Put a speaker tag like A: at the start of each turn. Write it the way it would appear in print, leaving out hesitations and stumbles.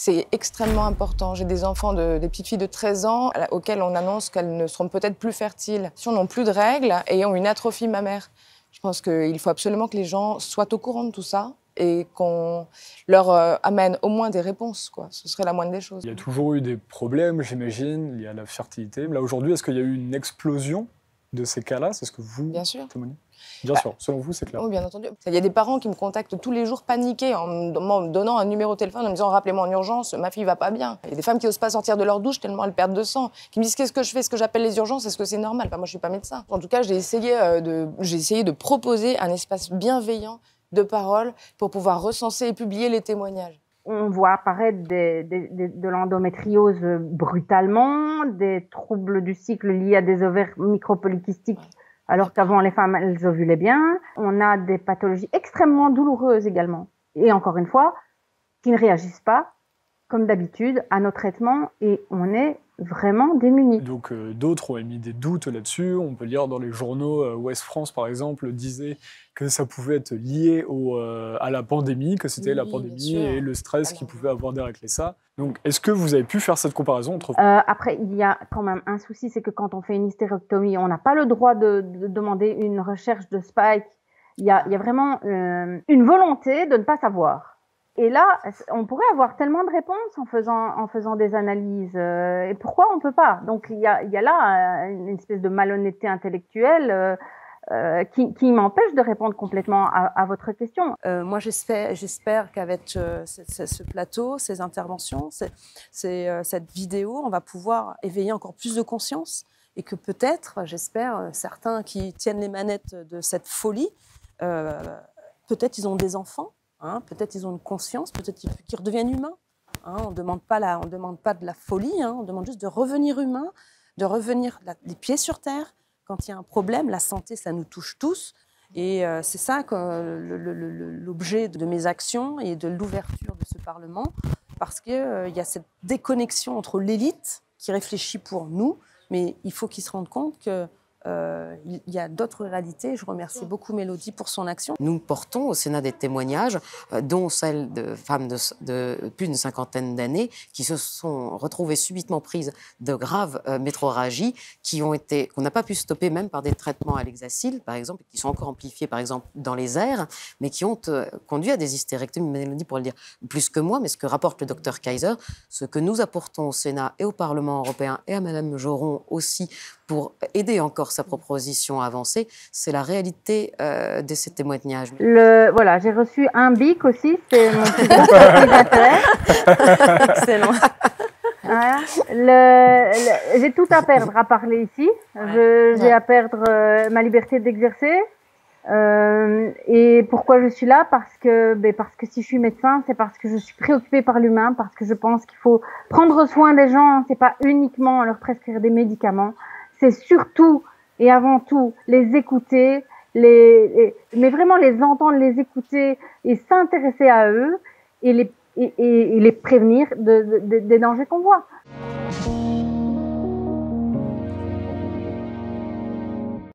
A: C'est extrêmement important. J'ai des enfants, des petites filles de 13 ans auxquelles on annonce qu'elles ne seront peut-être plus fertiles. Si on n'a plus de règles et ont une atrophie mammaire, je pense qu'il faut absolument que les gens soient au courant de tout ça et qu'on leur amène au moins des réponses, quoi. Ce serait la moindre des choses.
B: Il y a toujours eu des problèmes, j'imagine, liés à la fertilité. Là, aujourd'hui, est-ce qu'il y a eu une explosion de ces cas-là? C'est ce que vous témoignez? Bien sûr, selon vous, c'est clair.
A: Oui, bien entendu. Il y a des parents qui me contactent tous les jours paniqués en me donnant un numéro de téléphone en me disant « Rappelez-moi en urgence, ma fille va pas bien ». Il y a des femmes qui n'osent pas sortir de leur douche tellement elles perdent de sang, qui me disent « Qu'est-ce que je fais? Est-ce que j'appelle les urgences? Est-ce que c'est normal ?» Moi, je suis pas médecin. En tout cas, j'ai essayé de proposer un espace bienveillant de parole pour pouvoir recenser et publier les témoignages.
C: On voit apparaître de l'endométriose brutalement, des troubles du cycle liés à des ovaires micropolykystiques, alors qu'avant les femmes, elles ovulaient bien. On a des pathologies extrêmement douloureuses également. Et encore une fois, qui ne réagissent pas, comme d'habitude, à nos traitements et on est vraiment démunis.
B: Donc d'autres ont émis des doutes là-dessus. On peut lire dans les journaux, Ouest France par exemple disait que ça pouvait être lié à la pandémie, que c'était la pandémie et le stress qu'il pouvait avoir derrière ça. Donc est-ce que vous avez pu faire cette comparaison entre...
C: Après, il y a quand même un souci, c'est que quand on fait une hystérectomie, on n'a pas le droit de demander une recherche de spike. Il y a vraiment une volonté de ne pas savoir. Et là, on pourrait avoir tellement de réponses en faisant des analyses. Et pourquoi on peut pas? Donc il y a là une espèce de malhonnêteté intellectuelle qui m'empêche de répondre complètement à votre question.
D: Moi, j'espère qu'avec ce plateau, ces interventions, cette vidéo, on va pouvoir éveiller encore plus de conscience et que peut-être, j'espère, certains qui tiennent les manettes de cette folie, peut-être ils ont des enfants. Peut-être ils ont une conscience, peut-être qu'ils redeviennent humains. On ne demande pas de la folie, on demande juste de revenir humain, de revenir les pieds sur terre. Quand il y a un problème, la santé, ça nous touche tous. Et c'est ça l'objet de mes actions et de l'ouverture de ce Parlement, parce qu'il y a cette déconnexion entre l'élite qui réfléchit pour nous, mais il faut qu'ils se rendent compte que il y a d'autres réalités. Je remercie beaucoup Mélodie pour son action.
E: Nous portons au Sénat des témoignages, dont celles de femmes de plus d'une cinquantaine d'années qui se sont retrouvées subitement prises de graves métrorragies qu'on n'a pas pu stopper même par des traitements à l'hexacil, par exemple, qui sont encore amplifiés, par exemple, dans les airs, mais qui ont conduit à des hystérectomies. Mélodie pourrait le dire plus que moi, mais ce que rapporte le docteur Kaiser, ce que nous apportons au Sénat et au Parlement européen et à Madame Joron aussi pour aider encore sa proposition à avancer, c'est la réalité de ces témoignages.
C: Voilà, j'ai reçu un bic aussi, c'est mon plus gros d'intérêt.
D: Excellent.
C: Voilà. J'ai tout à perdre à parler ici. J'ai à perdre ma liberté d'exercer. Et pourquoi je suis là? Parce que si je suis médecin, c'est parce que je suis préoccupée par l'humain, parce que je pense qu'il faut prendre soin des gens. C'est pas uniquement leur prescrire des médicaments. C'est surtout et avant tout les écouter, mais vraiment les entendre, les écouter et s'intéresser à eux et les prévenir des dangers qu'on voit.